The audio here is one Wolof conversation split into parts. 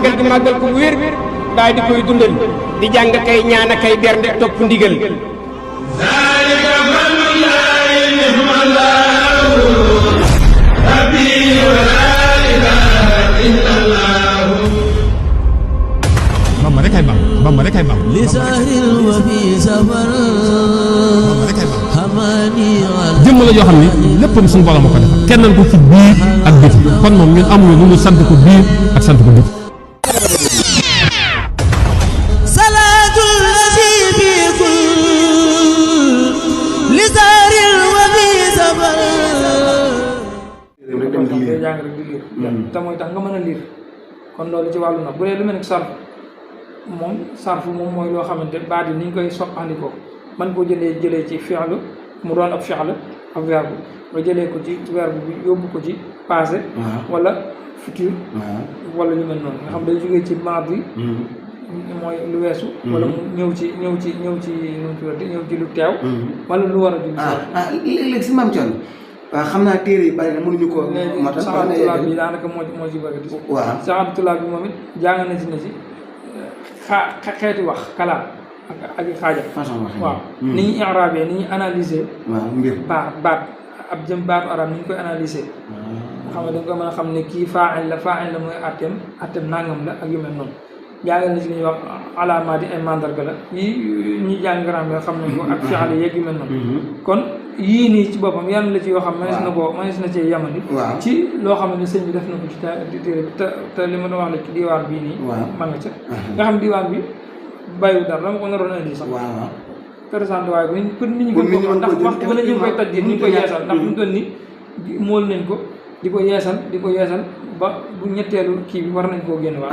màggal gi màggal ko wér daal di koy dundal di jàng kay ñaan kay bernde topp ndigal Bamba rek ay bam Bamba rek ay bam li sahril wa fi safar Bamba rek ay bam hamani jëmm la joo xam ne léppam suñu borom a ko defal kennal ko ci biir ak biti kon moom ñun amuñu lu ñu sant ko biir ak sant ko biti salatul lazi bi kul li sahril wa fi safar day jàng rek di liir te mooy tax nga mën a liir kon loolu ci wàllu nag bu dee lu mel ni sarf moom mooy loo xamante baat yi ni ñu koy soppandikoo man koo jëlee ci fi'lu mu doon ab fi'l ab verbe nga jëlee ko ci verbe bi yóbbu ko ci passé wala futur wala lu mel noonu nga xam day jógee ci maadi mooy lu weesu wala mu ñëw ci nu mu tuddati ñëw ci lu teew wala lu war a jug léeg-léeg si maam Thione waaw xam naa téere yi bari na mënuñu ko matal saxaatu tulaab bi daanaka moo ci bëri di waaw saxaatu tulaab bi moom it jàng na ci xeeti wax kalaam ak xaaja façon wax waaw ni ñuy i'raabee ni ñuy analyser waaw mbir baat ab jëm baatu arab ni ñu koy analyser nga xam ne dañ koy mën a xam ne kii faa'il la mooy attem nangam la ak yu mel noonu jàngal na ci li ñuy wax alaamaat yi ay mandarga la yii ñuy jàng grammaire xam nañ ko ak fi'al yeeg yu mel noonu kon yii nii ci boppam yan la ci yoo xam mënees na cee yamani ci loo xam ne sëñ bi def na ko ci téere bi te li ma doon wax la ci diwaan bii nii ma nga ca nga xam diwaan bi bàyyiwu dara dama ko naroon indi sax présenté waaye pour nit ñi gën ko ndax waxtu bu ne ñu ngi koy tajjit ñu ngi koy yeesal ndax mu toll ni mool nañ ko di ko yeesal ba bu ñetteelu kii bi war nañ koo génn waa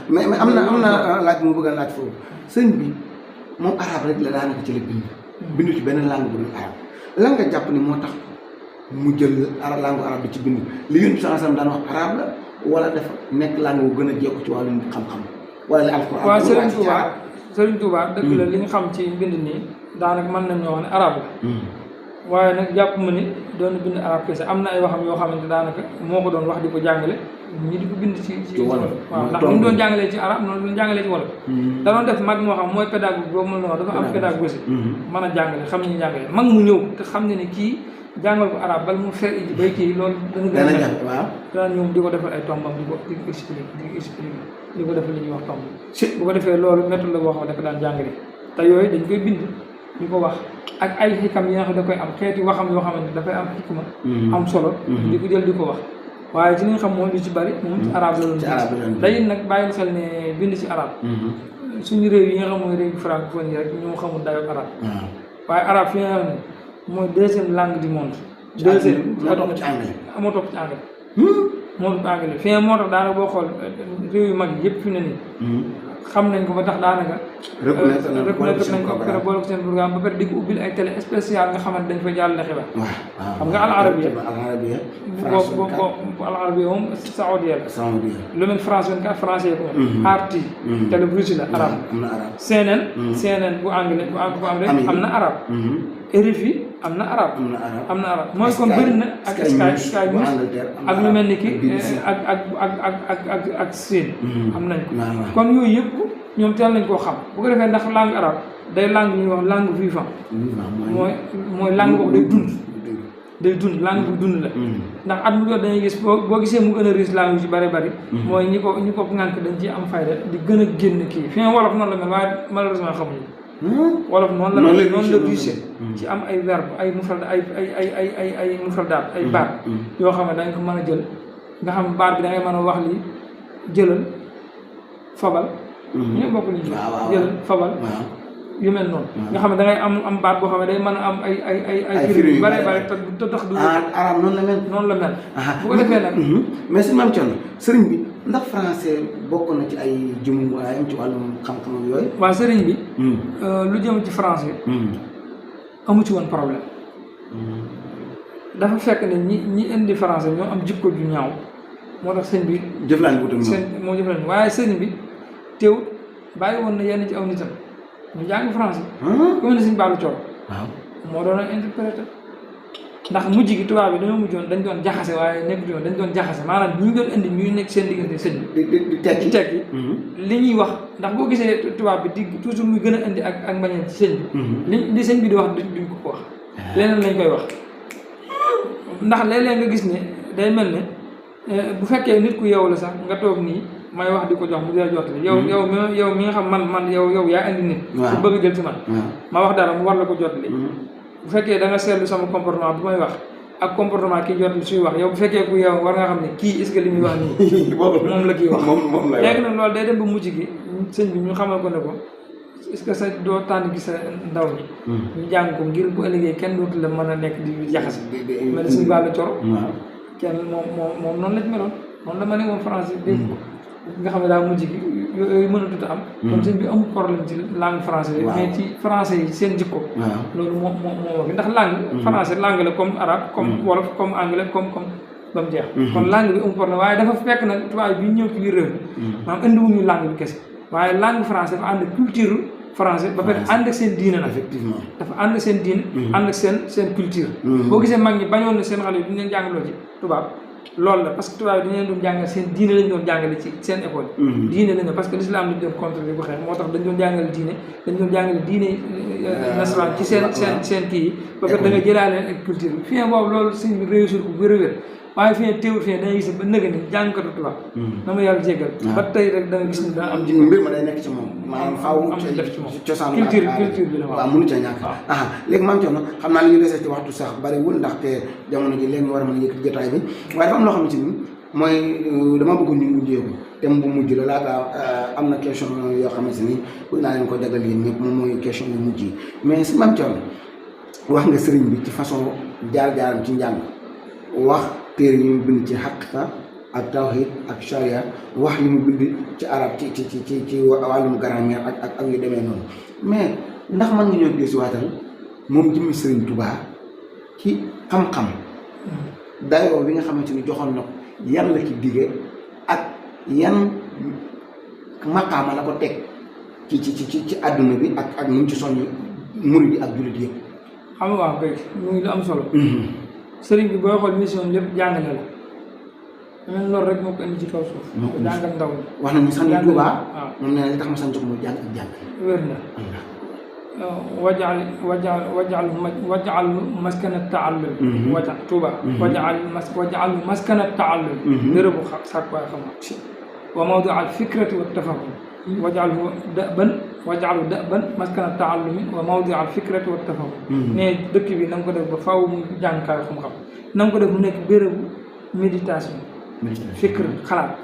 mais am na laaj mu bëgg a laaj foofu sëñ bi moom arabe rek la daanaka ci la bindu ci benn langue bu dul arabe lan nga jàpp ni moo tax mu jël langue arabe bi ci bind li Yonent bi sallallahu alayhi wasallam daan wax arabe la wala dafa nekk langue bu gën a jekku ci wàllum xam-xam wala li alquran waaw Serigne Touba dëgg la li nga xam ci mbind nii daanaka mën nañoo wax ne arabe la waaye nag jàpp ma ni doon bind arabe kese am na ay waxam yoo xamante daanaka moo ko doon wax di ko jàngale ñi di ko bind ci wolof waaw ndax ni mu doon jàngalee ci arabe noonu doon jàngalee ci wolof da doon def mag moo xam mooy pédagogue boobu mën na wax dafa am pédagogie mën a jàngale xam ni jàngale mag mu ñëw te xam ne ni kii jàngal ko arabe bala mu fer ji bay kii loolu dana gën a waaw dana ñëw di ko defal ay tombam di ko expliquer di ko defal li ñuy wax tomb bu ko defee loolu méthode la boo xam ne dafa daan jàngale te yooyu dañ koy bind ñu ko wax ak ay xikam yi nga xam ne da koy am xeeti waxam yoo xamante dafay am xikma am solo di ko jël di ko wax waaye ci li nga xam moom lu ci bari moom ci arabe la doon day nag bàyyi xel ne bind ci arabe suñu réew yi nga xam mooy réew francophonie rek ñoo xamul dayo arabe waaye arabe fi nga xam ne mooy deuxième langue du monde deuxième moo topp ci anglais moo topp ci anglais fi nga moo tax daanaka boo xool réew yu mag yëpp fi ne nii xam nañ ko ba tax daanaka reconnaître nañ ko pare boole ko seen programme ba pare di ko ubbil ay télé spécial nga xamante dañ fa jàllale xibaar xam nga al arabiya bu al arabiya moom saoudia la lu mel France 24 français ko RT télé Russie la arabe CNN bu anglais am na arabe RFI am na arabe mooy kon bëri na ak Sky News ak lu mel ni ki ak Sine am nañ ko kon yooyu yëpp ñoom teel nañ koo xam bu ko defee ndax langue arabe day langue ñuy wax langue vivant mooy langue boobu day dund langue bu dund la ndax at mu jot dañuy gis boo gisee mu gën a riche langue yu ci bëri mooy ñi ko ŋànk dañ ci am fayda di gën a génn kii fi nga wolof noonu la mel waaye malheureusement xamuñu wolof noonu la riche ci am ay verbe ay mufrad ay mufradaat ay baat yoo xam ne dañ ko mën a jël nga xam baat bi da ngay mën a wax lii jëlal fabal ñoo bokk li jëlal fabal yu mel noonu nga xam ne da ngay am baat boo xam ne day mën a am ay firi yu bare bare te tax du arabe noonu la mel bu ko defee nag mais si maam Thione sëriñ bi ndax français bokk na ci ay jumwaayam ci wàllum xam-xamam yooyu waaw sëriñ bi lu jëm ci français amu ci woon problème dafa fekk ne ñi indi français ñoo am jikko ju ñaaw moo tax sëñ bi jëflante wutum moo jëflante waaye sëñ bi teew bàyyi woon na yenn ci aw nitam ñu jàng français ku mel ne sëñ Baalu Coor moo doon interprété ndax mujj gi tubaab bi dañoo mujjoon dañ doon jaxase waaye nekk doon dañ doon jaxase maanaam ñi ñu doon indi ñuy nekk seen diggante sëñ bi di tekki li ñuy wax ndax boo gisee tubaab bi di toujours muy gën a indi ak mbañeel ci sëñ bi li sëñ bi di wax duñ ko wax leneen lañ koy wax ndax léeg-léeg nga gis ne day mel ne bu fekkee nit ku yow la sax nga toog nii may wax di ko jox mu dee jottali yow mi nga xam man yow yaa indi nit su bëgg a jël ci man ma wax dara mu war la ko jottali bu fekkee da nga seetlu sama comportement bu may wax ak comportement kii jottali suy wax yow bu fekkee ku yow war nga xam ne kii est-ce que li muy wax nii moom la kii wax léegi nag loolu day dem ba mujj gi sëñ bi ñu xamal ko ne ko est-ce que sa doo tànn gi sa ndaw ñi ñu jàng ko ngir bu ëllëgee kenn dootu la mën a nekk di jaxase mel ne suñu bàlla coro kenn moom noonu la ci meloon noonu la ma ne woon français dégg ko nga xam ne daa mujj gi yooyu mënatut a am kon sëñ bi amul problème ci langue français bi mais ci français yi seen jikko loolu moo wax ndax langue français langue la comme arabe comme wolof comme anglais comme ba mu jeex kon langue bi amul problème waaye dafa fekk nag tubaab bi ñëw ci biir réew mi maanaam indiwuñu langue bi kese waaye langue français dafa ànd culture français ba pare ànd ak seen diine nag effectivement dafa ànd ak seen diine ànd ak seen culture boo gisee mag ñi bañoon na seen xale yi duñu leen jàngaloo ci tubaab loolu la parce que tubaab yi dañu leen doon jàngal seen diine lañ doon jàngale ci seen école diine lañu parce que l'islam lañ doon contrôler bu xeex moo tax dañ doon jàngale diine dañ doon jàngale diine nasaraan ci seen kii yi ba pare da nga jëlaale leen ak culture bi fii boobu loolu sëñ bi réussir ko wér a wér waaye fii teewul fii da ngay gis ba nëga ni jàngkatu tubaab na ma yàlla jéggal ba tey rek da nga gis ni dana am jikko mbir ma day nekk ci moom maanaam faaw am def ci moom cosaan culture bi la waaw mënu ca ñàkk léegi maam Thierno xam naa li ñu desee ci waxtu sax bariwul ndaxte jamono ji léegi ñu war a mën a yëkkati jotaay bi waaye dafa am loo xamante ni mooy dama bëgg ñu mujjee ko thème bu mujj la laata am na question yoo xamante ni bëgg naa leen ko jagal yéen ñëpp moom mooy question yu mujj yi mais si maam Thierno wax nga sëriñ bi ci façon jaar-jaaram ci njàng wax téere yi mu bind ci xaqiqa ak tawhid ak charia wax yi mu bind ci arab ci wàllum grammaire ak yu demee noonu mais ndax mën nga ñoo gis waatal moom jëmmi Sëriñ Tuubaa ci xam-xam dayoo bi nga xamante ni joxoon na ko yan la ci dige ak yan maqaama la ko teg ci àdduna bi ak nu mu ci soññ murid yi ak jullit yëpp. xam nga waaw kay mu ngi lu am solo. sëriñ bi booy xool mission lépp jàngale la. même loolu rek moo ko indi ci kaw suuf. moo ko jàngal ndaw ñi. wax nañu sax ni Tuubaa moom nee na li tax ma sant ko mooy jàng ak jàng. wér na. wajal maskana taallum. wajal Tuubaa. wajal maskana taallum. bérébu sàkk waay xam-xam. wa mawdi al fikrati wa tafahum. waj'alhu da'ban maskana ta'allumi wa mawdi'a al-fikrati wa tafahum. ne dëkk bi na nga ko def ba faaw mu jàngkaayu xam-xam na nga ko def mu nekk bérébu méditation. fikr xalaat.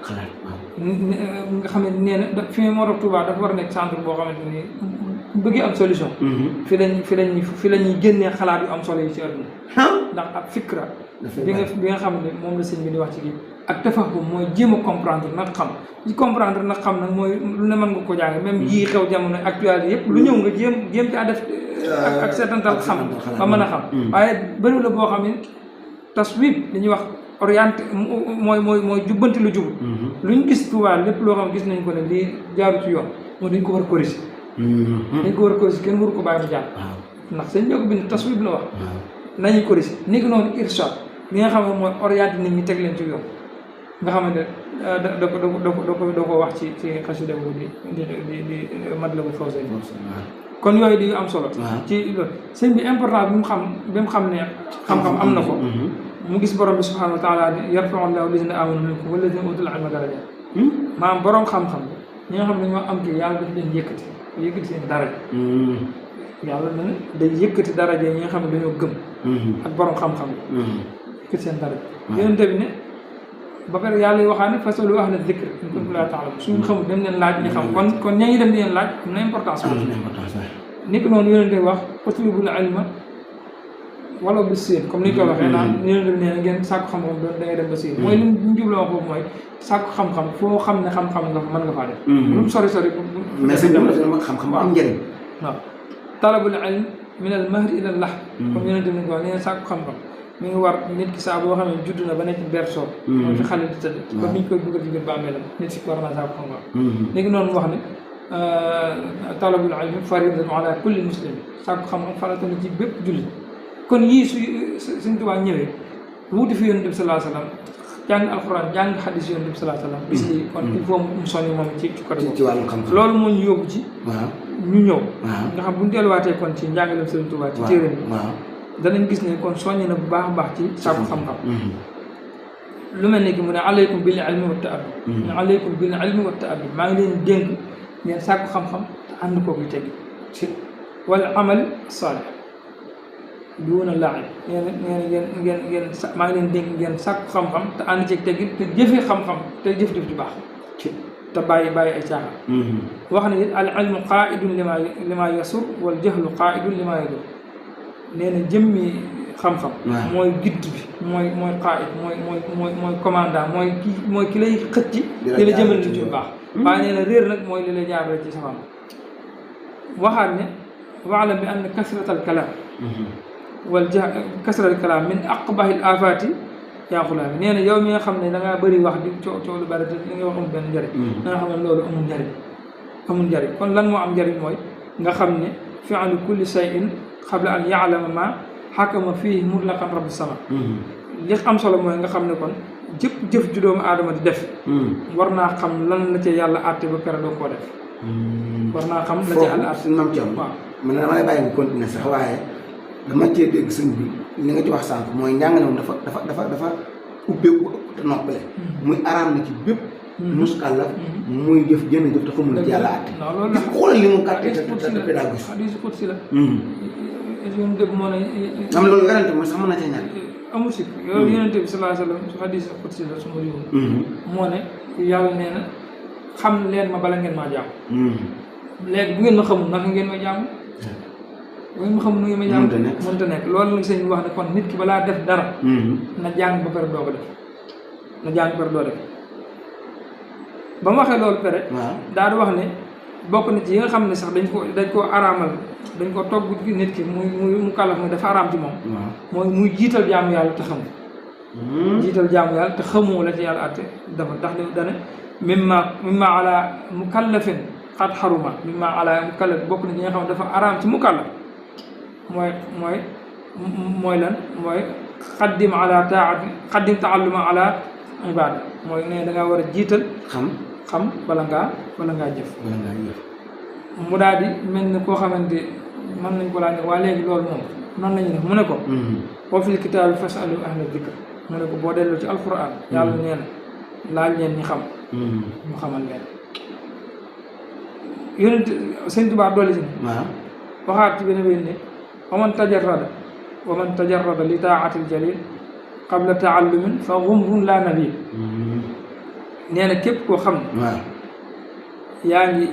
nga xam ne nee na fi moo tax Touba dafa war a nekk centre boo xamante ni bëggee am solution. fi la ñuy génnee xalaat yu am solo yi ci àdduna. ndax ak fikra. bi nga xam ne moom la sëñ bi di wax ci kii. ak tafahum mooy jéem a comprendre nag xam ci comprendre nag xam nag mooy lu ne mën nga ko jàng même yii xew jamono actualité yëpp lu ñëw nga jéem caa def ak seetantal xam ba mën a xam waaye bëri la boo xam ne taswib dañuy wax orienté mooy jubbanti lu jubut lu ñu gis Tuubaa lépp loo xam gis nañ ko ne lii jaaru ci yoon moo dañ ko war a corriger dañ ko war a corriger kenn waru ko bàyyi mu jàll ndax sëñ ñoo ko bind taswib la wax nañuy corriger ni ko noonu irshad li nga xam ne mooy orienté nit ñi teg leen ci yoon nga xamante da ko wax ci xasida bu di Matlabul Fawzayni kon yooyu di am solo ci loolu sëñ bi important bi mu xam ne xam-xam am na ko mu gis borom bi subhanahu wa taala ne yarfa'u llaahu llaziina aamanuu minkum wallaziina uutul ilma daraja maanaam borom xam-xam ñi nga xam ne ñoo am kii yàlla daf leen yëkkati seen daraja yàlla na ne day yëkkati daraja ñi nga xam ne dañoo gëm ak borom xam-xam yëkkati seen daraja yonent bi ne ba pare yàlla yi waxaa ne fasalu ahla zikr in kuntum laa ta'lamuun suñu xamul dem leen laaj ñu xam kon ña ngi dem di leen laaj am na importance ni ko noonu yonente wax utlubul ilma wala bi siin comme ni ñu ko waxee naan yonente bi nee na ngeen sàkku xam-xam doon da ngay dem ba siin mooy li ñu jubloo wax boobu mooy sàkku xam-xam foo xam ne xam-xam nga mën nga faa def lu mu sori mais sëñ bi xam-xam bu am njëriñ waaw talabul ilm min al mahdi ila al lahd comme yonente bi ni ko wax nee na sàkku xam-xam mi ngi war nit ki saa boo xam ne judd na ba nekk berceau mooy fi xale di tëdd ba biñ koy dugal ci biir bàmmeelam nit ki war naa sàkku xam-xam léegi noonu mu wax ne talabul ilmi faridatun ala kulli muslim sàkku xam-xam farata la ci bépp jullit kon yii su Sëñ Tuubaa ñëwee wuuti fi Yonent bi sallallahu alayhi wasallam jàng alxuraan jàng xadis Yonent bi sallallahu alayhi wasallam bis lii kon il faut mu soññ moom ci côté ci wàllu xam-xam loolu moo ñu yóbbu ci waaw ñu ñëw waaw nga xam bu ñu delluwaatee kon ci njàngaleem Sëñ Tuubaa ci téere bi waaw danañ gis ne kon soññ na bu baax a baax ci sàkku xam-xam lu mel ni ki mu ne aleykum bil ilmi wa ta'addub ne aleykum bil ilmi wa ta'addub maa ngi leen dénk ngeen sàkku xam-xam te ànd koog yu teggi wala amal saalih duuna laaj nee na ngeen maa ngi leen dénk ngeen sàkku xam-xam te ànd ceeg teggi te jëfee xam-xam te jëf-jëf ju baax te bàyyi ay caaxaan wax na it al ilmu qaa'idun lima yasur wal jahlu qaa'idun lima yadur nee na jëmmi xam-xam mooy gidd bi mooy qaa'id mooy commandant mooy ki lay xëcc di la jëmal nit yu baax waaye nee na réer nag mooy li lay jaarale ci safaan waxaat ne wa'lam bi anna kasratal kalaam wal kasratal kalaam min aqbahil aafaati yaa xulaam nee na yow mi nga xam ne da ngaa bëri wax di coow lu bari te li nga wax amul benn njëriñ da nga xam ne loolu amul njëriñ kon lan moo am njëriñ mooy nga xam ne fi'lu kulli shay'in qabla an ya'lama ma xakama fii mutlaqan rabbu sama li am solo mooy nga xam ne kon jëf ju doomu aadama di def war naa xam lan la ca yàlla àtte ba pare doo koo def war naa xam la ca yàlla àtte mam ci am waaw man dama lay bàyyi nga continuer sax waaye dama cee dégg sëñ bi li nga ci wax sànq mooy njàngale moom dafa ubbeeku te noppale muy araam na ci bépp muskàllaf muy jëf jënd jëf te xamul la ci yàlla àtte loolu la xoolal li mu gàttee te pédagogie hadiisu qudsi la yoon dëgg moo ne am loolu werante ma sax mën na cee ñàkk amul si yow Yonent bi sallallahu alayhi wa sallam su hadiisu qudsi la su ma limu moo ne yàlla nee na xam leen ma bala ngeen maa jàmm léegi bu ngeen ma xamul naka ngeen ma jàmm bu ngeen ma xamul nu ngeen ma jàmm mënta nekk loolu nag sëñ bi wax ne kon nit ki balaa def dara na jàng ba pare doo ko def na jàng ba pare doo def ba mu waxee loolu pare daa di wax ne bokk na ci yi nga xam ne sax dañ koo araamal dañ ko togg nit ki mu kàllaf mu dafa araam ci moom mooy muy jiital jaamu yàlla te xamu jiital jaamu yàlla te xamoo la ci yàlla àtte dafa ndax dane mimma ala mukallafin xat xaruma mimma ala mukallaf bokk na ci nga xam ne dafa araam ci mukallaf mooy lan mooy xaddim ala taati xaddim taalluma ala ibada mooy ne da ngaa war a jiital xam bala ngaa jëf mu daal di mel ni koo xamante mën nañ ko laaj ne waa léegi loolu moom noonu la ñuy def mu ne ko wa fil kitaabi fasalu ahla dikr mu ne ko boo delloo ci alquran yàlla nee na laaj leen ñi xam ñu xamal leen Yonent Sëñ Tuubaa dolli si waxaat ci benn wéy ne wa man tajarrada li taatil jalil qabla taallumin fa gumrun la nabil nee na képp koo xam ne yaa ngi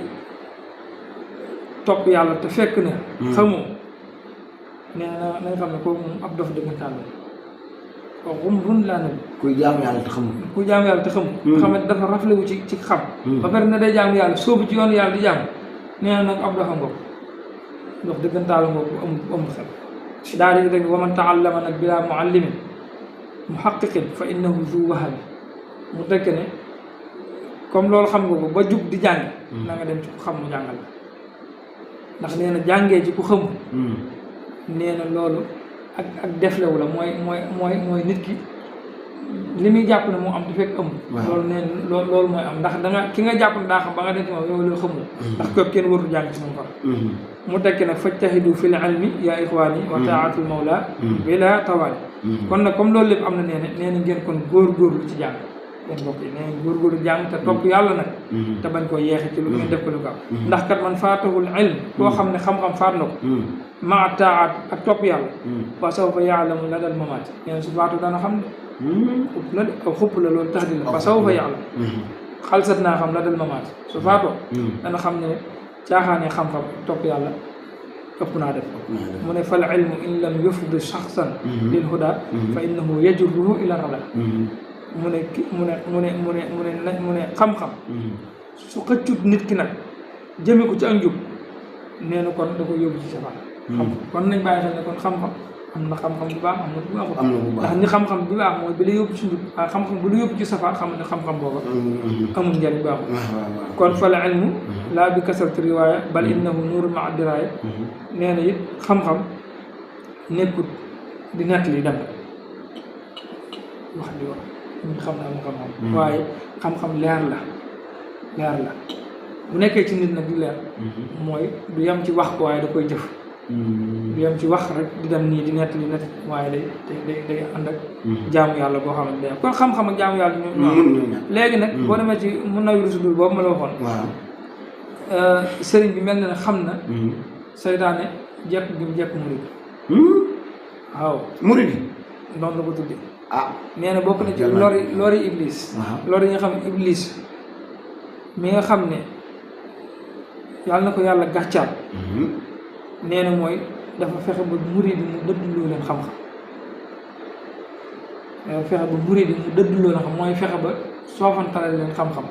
topp yàlla te fekk na xamoo nee na nga xam ne kooku moom ab dof dëggantaan la fa gumrun la nabil kuy jaamu yàlla te xamul nga xam ne dafa raflewu ci xam ba pare na day jaamu yàlla soobu ci yoonu yàlla di jaamu nee na nag ab dofa ngoog dof dëggantaan la ngoog amul xel daal di rek wa man taallama nag bila muallimin muhaqqiqin fa innahu zu wahabi mu tekk ne comme loolu xam nga ko ba jug di jàng na nga dem ci ku xam mu jàngal la ndax nee na jàngee ci ku xamul nee na loolu ak deflewu la mooy nit ki li muy jàpp ne moo am te fekk amul loolu nee na loolu mooy am ndax danga ki nga jàpp ne daa xam ba nga dem ci moom yow loolu xamul ndax képp kenn warul jàng ci moom far mu tekki nag fajtahidu fil ilmi yaa ixwaani wa taatul mawla bila tawaani kon nag comme loolu lépp am na nee na ngeen kon góorgóorlu ci jàng ngeen mbokk yi nee na góorgóorlu jàng te topp yàlla nag te bañ koo yeexe ci lu ngeen def ko lu gaaw ndax kat man faatahul ilm koo xam ne xam-xam faat na ko maa taat ak topp yàlla wa sawfa yaalamu la dal mamaat nee na su faatu dana xam ne xupp la de aw xupp la loolu tax di la wa sawfa yaalam xalsat naa xam la dal mamaat su faatoo dana xam ne caaxaane xam-xam topp yàlla ëpp naa def mu ne fal ilmu in lam yufdi shaxsan lil huda fa innahu yajurruhu ila rada mu ne xam-xam su xëccut nit ki nag jëme ko ci ak njub nee na kon da ko yóbbu ci safaan xam kon nañ bàyyi xel ne kon xam-xam am na xam-xam bu baax am na bu baaxul ndax ni xam-xam bi baax mooy bi la yóbbu ci njub waaye xam-xam bu la yóbbu ci safaan xam ne xam-xam booba amul njariñ baaxul kon fal ilmu laa bi kasrati riwaaya bal innahu nuurun maa diraaya nee na it xam-xam nekkut di nett li dem wax di wax ñu xam ne am xam-xam waaye xam-xam leer la bu nekkee ci nit nag di leer mooy du yem ci wax ko waaye da koy jëf du yem ci wax rek di dem nii di nett li nett waaye day ànd ak jaamu yàlla boo xamante ne kon xam-xam ak jaamu yàlla ñoo léegi nag boo demee ci mun na wiru sudul boobu ma la waxoon sëriñ bi mel na ne xam na seytaane jekk gi mu jekk murid waaw murid yi noonu la ko tudde nee na bokk na ci lori iblis lori yi nga xam ne iblis mi nga xam ne yàlla na ko yàlla gàccaal nee na mooy dafa fexe ba murid yi mu dëdduloo leen xam-xam dafa fexe ba murid yi mu dëdduloo leen xam mooy fexe ba soofantale leen xam-xam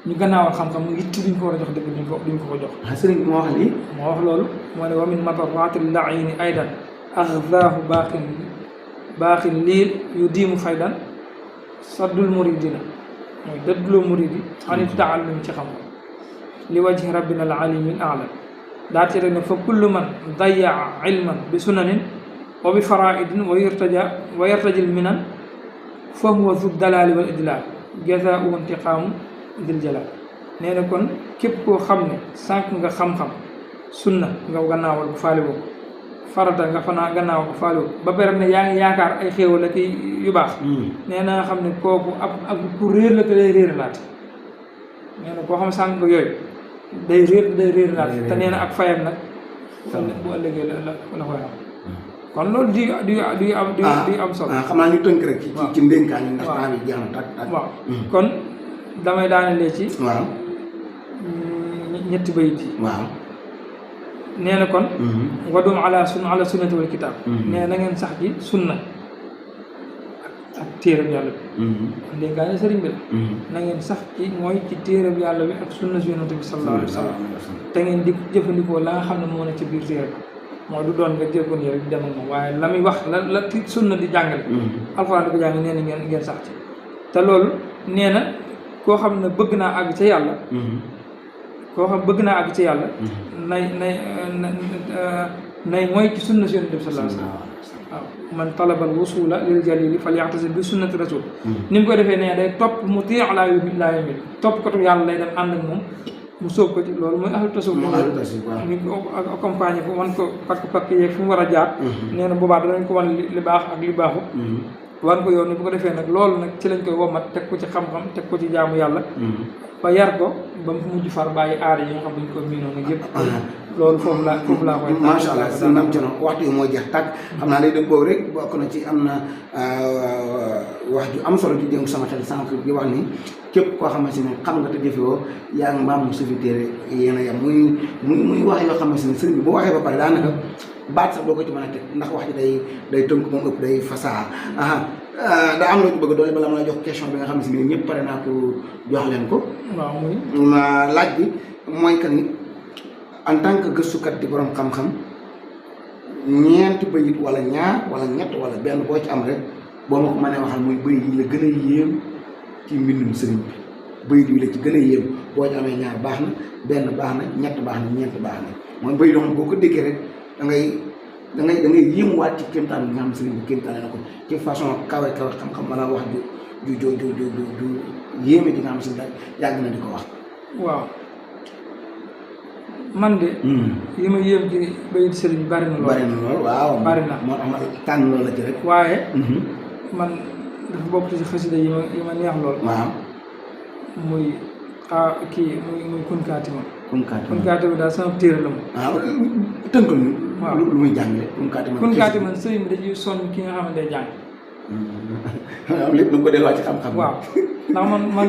ñu gannaawal xam-xam mu yitti duñ ko war a jox dëgg duñ ko jox sëriñ bi moo wax lii moo wax loolu moo ne wa min madarrati llaini aydan axdaahu baaxin liil yu diimu faydan saddul muridina mooy dëdduloo murid yi ani taallum ci xam-xam li wajhi rabbina al alimil a'la daa ci rek ne fa kullu man dayaa ilman bi sunanin wa bi faraidin wa yartajil minan fa huwa zu dalali wal idlal jazaa'u intiqaamu dil jalal nee na kon képp koo xam ne sànq nga xam-xam sunna nga gannaawal bu faale woo farata nga fanaa gannaaw ko faale woo ba pare ne yaa ngi yaakaar ay xéewal ak yu baax nee na nga xam ne kooku ak ku réer la te day réer laat nee na koo xam sànq nga yooyu day réer laat te nee na ak fayam nag bu ëllëgee la koy am kon loolu di am solo xam naa ñu tënk rek ci ndénkaan yi ndax temps bi jeex na tak waaw kon damay daanelee ci ñetti bayit yi nee na kon wadum ala sunnati wal kitaab nee na ngeen sax ci sunna ak téerab yàlla bi ndénkaane sëriñ bi la na ngeen sax ci mooy ci téerab yàlla bi ak sunna si yonent bi sallallahu alayhi wa sallam te ngeen di jëfandikoo la nga xam ne moo ne ci biir téere mooy du doon nga jël ko nii rek di dem ak moom waaye la muy wax la sunna di jàngale alxuraan di ko jàng nee na ngeen sax ci te loolu nee na koo xam ne bëgg naa àgg ca yàlla nay mooy ci sunna si yonent bi sallallahu alayhi wa sallam waaw man talabal wusula lil jalili falya'tasil bi sunnati rasul ni mu koy defee nee day topp mu tii laa yomil topp kotu yàlla lay dem ànd ak moom mu sóob ko ci loolu mooy ahlu tasawuf ñu ko accompagné ko wan ko pakk yeeg fi mu war a jaar nee na boobaa danañ ko wan li baax ak li baaxu wan ko yoon ni bu ko defee nag loolu nag ci lañ koy womat teg ko ci xam-xam teg ko ci jaamu yàlla ba yar ko ba mu mujj far bàyyi aada yi nga xam dañ ko miinoon nag yëpp loolu foofu laa koy macha allah sëñ Mame Thierno waxtu yi moo jeex tàkk xam naa day dëgg boobu rek bokk na ci am na wax ju am solo ju jëm sama xel sànq bi wax ni képp koo xamante ne xam nga te jëfewoo yaa ngi mbaam mu sufi téere yéen a yem muy wax yoo xamante ne sëriñ bi boo waxee ba pare daanaka baat sax doo ko ci mën a teg ndax wax ji day tënk moom ëpp day fasaa daa am loo ci bëgg doole bala ma la jox question bi nga xam ne ñëpp pare naa ko jox leen ko waaw muy laaj bi mooy que ni en tant que gëstukat di borom xam-xam ñeenti bayit wala ñaar wala ñett wala benn boo ci am rek boo ma ko mënee waxal muy bayit yi la gën a yéem ci mbindum sëriñ bi bayit yi la ci gën a yéem boo ci amee ñaar baax na benn baax na ñett baax na ñeent baax na mooy bayit yoo xam boo ko déggee rek da ngay yéemuwaat ci kéemtaan bi nga xam sëriñ bi kéemtaane na ko ci façon kawe xam-xam wala wax ju yéeme di nga xam sëriñ yàgg na di ko wax. waaw man de. yi ma yéem ci bayit sëriñ bi bari na lool. waaw bari na moo tax ma tànn loolu la ci rek. waaye. man dafa bokk ci xasida yi ma neex lool. waaw. muy muy kunkaatima. kunkaatima daal sama téere la moom. waaw tënkal ñu. waaw lu muy jàngale kunkaatima sëriñ bi dañuy sonn ki nga xam ne day jàng. waaw lépp du ko delluwaat ci xam-xam. waaw ndax man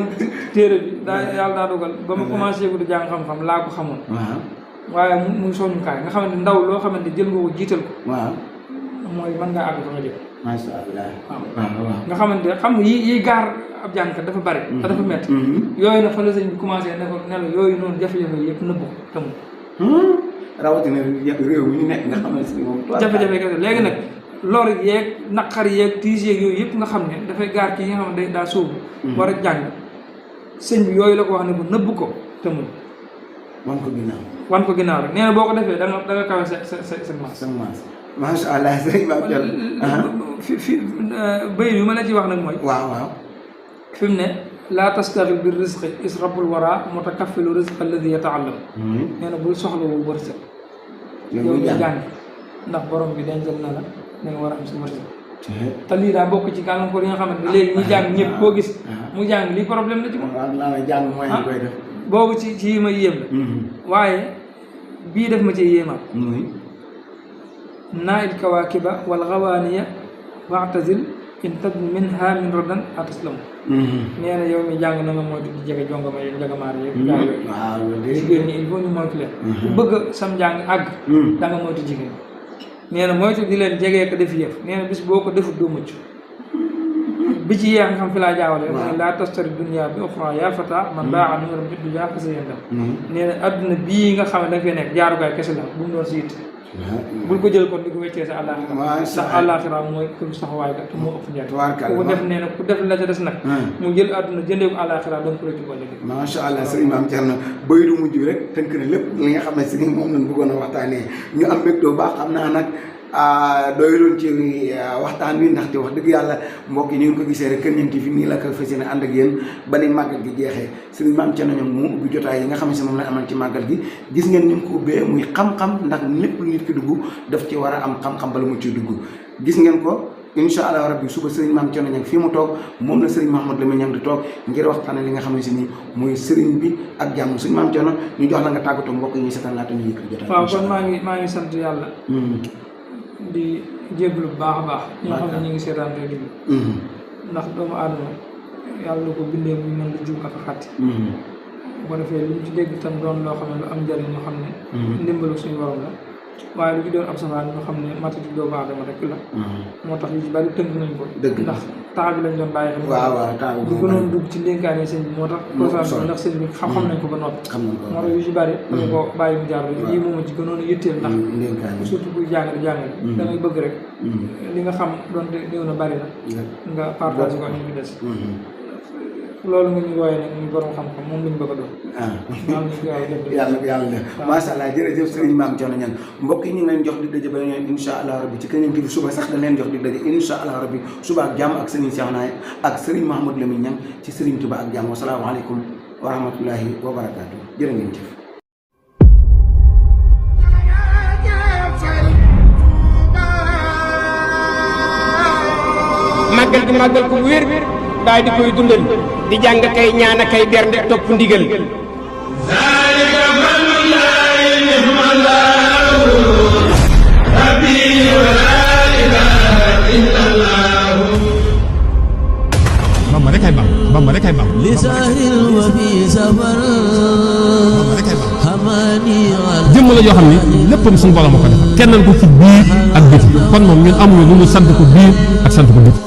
téere bi yàlla daa dogal ba ma commencé ko di jàng xam-xam laa ko xamoon. waaw. waaye muy soññukaay nga xamante ndaw loo xamante jël nga ko jiital ko. waaw. mooy mën ngaa àgg fa nga jëm. macha allah. waaw nga xamante xam nga yi gaar ab jàngkat dafa bari. te dafa métti. yooyu nag fa la sëñ bi commencé ne ko ne la yooyu noonu jafe-jafe yëpp nëbbu ko tamul. rawatina réew mi ñu nekk nga xam ne si moom. jafe-jafe kese léegi nag lor yeeg naqar yeeg tiis yeeg yooyu yëpp nga xam ne dafay gaar kii nga xam ne daa sóobu. war a jàng sëñ bi yooyu la ko wax ne ko nëbbu ko tamul. wan ko ginnaaw rek nee na boo ko defee da nga kawe sa maas. macha allah sëñ Maam Thierno. fi bëy yu ma la ci wax nag mooy. waaw. fi mu ne laa tastaxil bi risqi israbul wara mutakaffilu risq alladi yataallam nee na bul soxlawu wërsëg yow ñu jàng ndax borom bi dencal na la da nga war a am si wërsëg te lii daa bokk ci gàllankoor yi nga xamante ne léegi ñi jàng ñëpp koo gis mu jàng lii problème la ci moom jàng mooy ñu koy def boobu ci yi ma yéem la waaye bii def ma ci yéemaat naa il kawaakiba wal gawaaniya waxtazil in tabni minha min radan ataslamu nee na yow mi jàng na nga moytu di jege jongama yeeg njagamaar yeeg gaa yooyu jigéen ñi il faut ñu moytu leen ku bëgg sam njàng àgg da nga moytu jigéen nee na moytu di leen jegee ko def yëf nee na bis boo ko defut doo mucc bi ci yeex nga xam fi laa jaawale mu ne laa tastari dunia bi oxra yaa fata man baa a numéro biddu yaa fasa yendam nee na adduna bii nga xam ne da nga fee nekk jaarukaay kese la bu mu doon siit bul ko jël kon di ko weccee sa àllaaxira ndax àllaaxira mooy kër saxawaay ga te moo ëpp njariñ ku ko def nee na ku def la ca des nag mu jël àdduna jëndee ko àllaaxira doon ko rek ko léegi macha allah sëriñ Maam Thierno bëy du mujj rek tënk na lépp li nga xam ne si moom lañ bëggoon a waxtaanee ñu am mbégte bu baax xam naa nag doyloon ci waxtaan wi ndaxte wax dëgg yàlla mbokk yi ni ngeen ko gisee rek Kër Niang fi nii la ko fas yéene ànd ak yéen ba ni màggal gi jeexee sëriñ Maam Thierno ñoom moo ubbi jotaay yi nga xam ne si moom la amal ci màggal gi gis ngeen ni mu ko ubbee muy xam-xam ndax lépp lu nit ki dugg daf ci war a am xam-xam bala mu ciy dugg gis ngeen ko incha allah rabbi suba sëriñ Maam Thierno Niang fii mu toog moom la sëriñ Mouhamadou Lamine Niang di toog ngir waxtaane li nga xam ne si nii mooy sëriñ bi ak jàmm sëriñ Maam Thierno ñu jox la nga tàggatoo mbokk yi ñuy seetaan laata ñu yëkkati jotaay waaw kon maa ngi sant yàlla di jéglu bu baax a baax ñi nga xam ne ñu ngi seetaan te déglu ndax doomu aadama yàlla ko bindee muy mën di juum ak a xatti bu ko defee lu ñu ci dégg tam doon loo xam ne lu am njëriñ ñu xam ne ndimbalu suñu borom la waaye lu ci doon ab safaan ñu xam ne matati doomu aadama rek la moo tax yu ci bari tënk nañ ko ndax temps bi lañ doon bàyyi xam du gënoon dugg ci ndénkaane sëñ bi moo tax prosation ndax sëñ bi xam nañ ko ba noppi moo tax yu ci bari dañu ko bàyyi mu jaar yii moom ci gënoon a yitteel ndax surtout kuy jàngale da ngay bëgg rek li nga xam doonte néew na bari na nga partage ko ñu ngi des loolu nga ñu wooyee nag ñu borom xam-xam moom lañ bëgg a doon yàlla ko yàlla def macha allah jërëjëf sëriñ Maam Thierno Niang mbokk yi ñu ngi leen jox di daje ba ñoom insha allah rabbi ci Kër Niang TV suba sax dañ leen jox di daje insha allah rabbi suba ak jàmm ak sëriñ Cheikh Naye ak sëriñ Mouhamadou Lamine Niang ci sëriñ Touba ak jàmm wasalaamaaleykum wa rahmatullahi wa barakaatu jërë ngeen jëf màggal gi màggal ko wér daal di koy dundal di jàng kay ñaan kay bernde topp ndigal zalika fadlullahi ni'mallahu rabbi wa la ilaha illallah Bamba rek ay bam Bamba rek ay bam li sahril wa fi safar hamani jëmm la joo xam ne léppam suñu borom a ko defal kennal ko ci biir ak biti kon moom ñun amuñu lu ñu sant ko biir ak sant ko biti